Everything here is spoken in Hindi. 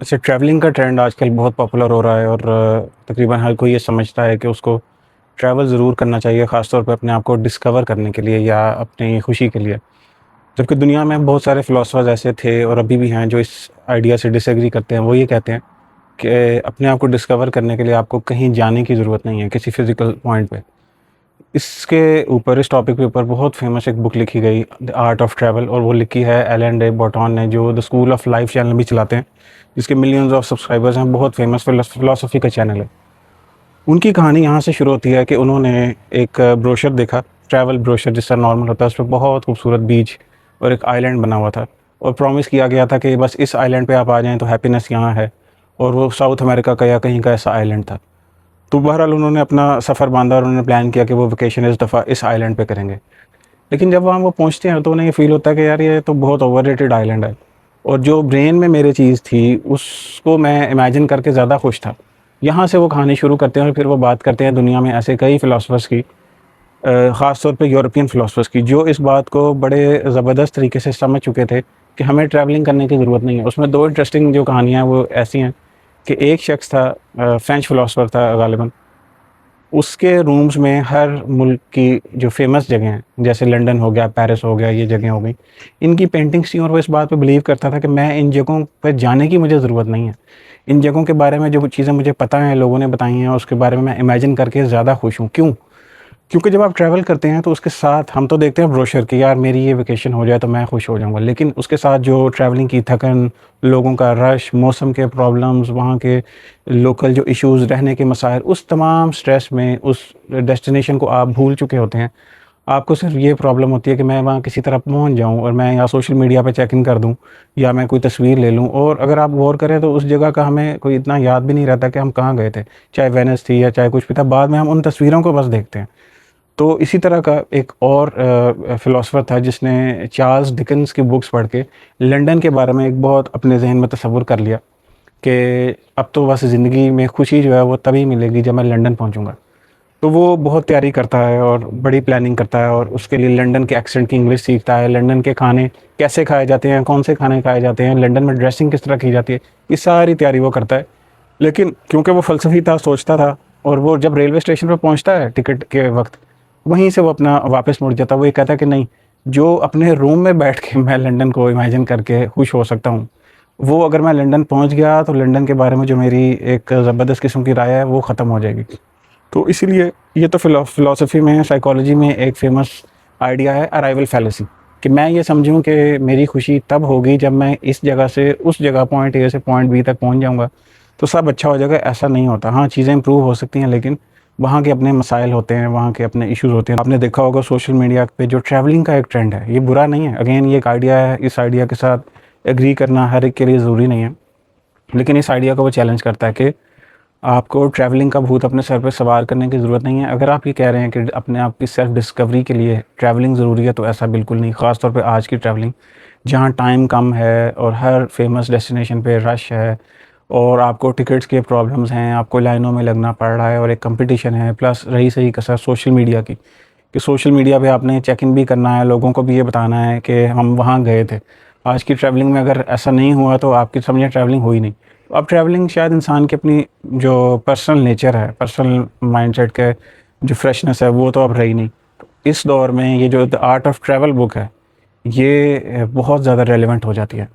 अच्छा, ट्रैवलिंग का ट्रेंड आजकल बहुत पॉपुलर हो रहा है और तकरीबन हर कोई ये समझता है कि उसको ट्रैवल ज़रूर करना चाहिए, ख़ास तौर पे अपने आप को डिस्कवर करने के लिए या अपनी खुशी के लिए। जबकि दुनिया में बहुत सारे फ़िलॉसफ़र्स ऐसे थे और अभी भी हैं जो इस आइडिया से डिसएग्री करते हैं। वो ये कहते हैं कि अपने आप को डिस्कवर करने के लिए आपको कहीं जाने की ज़रूरत नहीं है, किसी फ़िज़िकल पॉइंट पे। इस टॉपिक के ऊपर बहुत फ़ेमस एक बुक लिखी गई, द आर्ट ऑफ ट्रैवल, और वो लिखी है एलन डे बॉटॉन ने, जो the school of life channel भी चलाते हैं, जिसके मिलियंस ऑफ सब्सक्राइबर्स हैं। बहुत फेमस फ़िलॉसफ़ी का चैनल है। उनकी कहानी यहाँ से शुरू होती है कि उन्होंने एक ब्रोशर देखा, ट्रैवल ब्रोशर जिस तरह नॉर्मल होता है, उसपे बहुत खूबसूरत बीच और एक आइलैंड बना हुआ था, और प्रॉमिस किया गया था कि बस इस आइलैंड पे आप आ जाएँ तो हैप्पीनेस यहाँ है। और वो साउथ अमेरिका का या कहीं का ऐसा आइलैंड था। तो बहरहाल उन्होंने अपना सफ़र बाँधा और उन्होंने प्लान किया कि वो वेकेशन इस दफ़ा इस आइलैंड पे करेंगे। लेकिन जब वहाँ वो पहुँचते हैं तो उन्हें ये फ़ील होता है कि यार ये तो बहुत ओवररेटेड आइलैंड है। और जो ब्रेन में मेरे चीज़ थी उसको मैं इमेजिन करके ज़्यादा खुश था। यहाँ से वो कहानी शुरू करते हैं और फिर वो बात करते हैं दुनिया में ऐसे कई फ़िलासफ़र्स की, ख़ास तौर पे यूरोपियन फ़िलासफ़र्स की, जो इस बात को बड़े ज़बरदस्त तरीके से समझ चुके थे कि हमें ट्रैवलिंग करने की ज़रूरत नहीं है। उसमें 2 इंटरेस्टिंग जो कहानियाँ हैं वो ऐसी हैं कि एक शख़्स था, फ्रेंच फ़िलासफ़र था गालिबन। उसके रूम्स में हर मुल्क की जो फ़ेमस जगह हैं, जैसे लंदन हो गया, पेरिस हो गया, ये जगह हो गई, इनकी पेंटिंग्स थी, और वो इस बात पे बिलीव करता था कि मैं इन जगहों पे जाने की मुझे ज़रूरत नहीं है। इन जगहों के बारे में जो चीज़ें मुझे पता हैं, लोगों ने बताई हैं, उसके बारे में मैं इमेजिन करके ज़्यादा खुश हूँ। क्यों? क्योंकि जब आप ट्रैवल करते हैं तो उसके साथ हम तो देखते हैं ब्रोशर कि यार मेरी ये वेकेशन हो जाए तो मैं खुश हो जाऊँगा। लेकिन उसके साथ जो ट्रैवलिंग की थकन, लोगों का रश, मौसम के प्रॉब्लम्स, वहाँ के लोकल जो इश्यूज़, रहने के मसाइल, उस तमाम स्ट्रेस में उस डेस्टिनेशन को आप भूल चुके होते हैं। आपको सिर्फ़ ये प्रॉब्लम होती है कि मैं वहाँ किसी तरह पहुँच जाऊँ और मैं या सोशल मीडिया पे चेक इन कर दूँ या मैं कोई तस्वीर ले लूँ। और अगर आप गौर करें तो उस जगह का हमें कोई इतना याद भी नहीं रहता कि हम कहाँ गए थे। चाहे वेनिस थी या चाहे कुछ भी था, बाद में हम उन तस्वीरों को बस देखते हैं। तो इसी तरह का एक और फ़िलासफ़र था जिसने चार्ल्स डिकेंस की बुक्स पढ़ के लंदन के बारे में एक बहुत अपने ज़हन में तसव्वुर कर लिया कि अब तो बस ज़िंदगी में खुशी जो है वो तभी मिलेगी जब मैं लंदन पहुंचूंगा। तो वो बहुत तैयारी करता है और बड़ी प्लानिंग करता है, और उसके लिए लंदन के एक्सेंट की इंग्लिश सीखता है, लंदन के खाने कैसे खाए जाते हैं, कौन से खाने खाए जाते हैं, लंदन में ड्रेसिंग किस तरह की जाती है, ये सारी तैयारी वो करता है। लेकिन क्योंकि वो फ़लसफ़ी था, सोचता था, और वो जब रेलवे स्टेशन पे पहुंचता है टिकट के वक़्त, वहीं से वो अपना वापस मुड़ जाता है। वो ये कहता है कि नहीं, जो अपने रूम में बैठ के मैं लंदन को इमेजिन करके खुश हो सकता हूँ, वो अगर मैं लंदन पहुंच गया तो लंदन के बारे में जो मेरी एक ज़बरदस्त किस्म की राय है वो ख़त्म हो जाएगी। तो इसीलिए ये तो फ़िलॉसफ़ी में, साइकोलॉजी में एक फ़ेमस आइडिया है अराइवल फैलेसी, कि मैं ये समझूँ कि मेरी खुशी तब होगी जब मैं इस जगह से उस जगह पॉइंट ए से पॉइंट बी तक पहुँच जाऊँगा, तो सब अच्छा हो जाएगा। ऐसा नहीं होता। हाँ, चीज़ें इम्प्रूव हो सकती हैं, लेकिन वहाँ के अपने मसाइल होते हैं, वहाँ के अपने इश्यूज़ होते हैं। आपने देखा होगा सोशल मीडिया पे जो ट्रैवलिंग का एक ट्रेंड है, ये बुरा नहीं है। अगेन ये एक आइडिया है, इस आइडिया के साथ एग्री करना हर एक के लिए ज़रूरी नहीं है। लेकिन इस आइडिया को वो चैलेंज करता है कि आपको ट्रैवलिंग का भूत अपने सर पे सवार करने की ज़रूरत नहीं है। अगर आप ये कह रहे हैं कि अपने आप की सेल्फ डिस्कवरी के लिए ट्रैवलिंग ज़रूरी है, तो ऐसा बिल्कुल नहीं। ख़ास तौर पे आज की ट्रैवलिंग, जहाँ टाइम कम है और हर फेमस डेस्टिनेशन पे रश है, और आपको टिकट्स के प्रॉब्लम्स हैं, आपको लाइनों में लगना पड़ रहा है, और एक कंपटीशन है, प्लस रही सही कसर सोशल मीडिया की, कि सोशल मीडिया पे आपने चेक इन भी करना है, लोगों को भी ये बताना है कि हम वहाँ गए थे। आज की ट्रैवलिंग में अगर ऐसा नहीं हुआ तो आपकी समझिए ट्रैवलिंग हुई नहीं। तो अब ट्रैवलिंग शायद इंसान की अपनी जो पर्सनल नेचर है, पर्सनल माइंडसेट के जो फ्रेशनेस है, वो तो अब रही नहीं। तो इस दौर में ये जो the art of travel book है, ये बहुत ज़्यादा रेलेवेंट हो जाती है।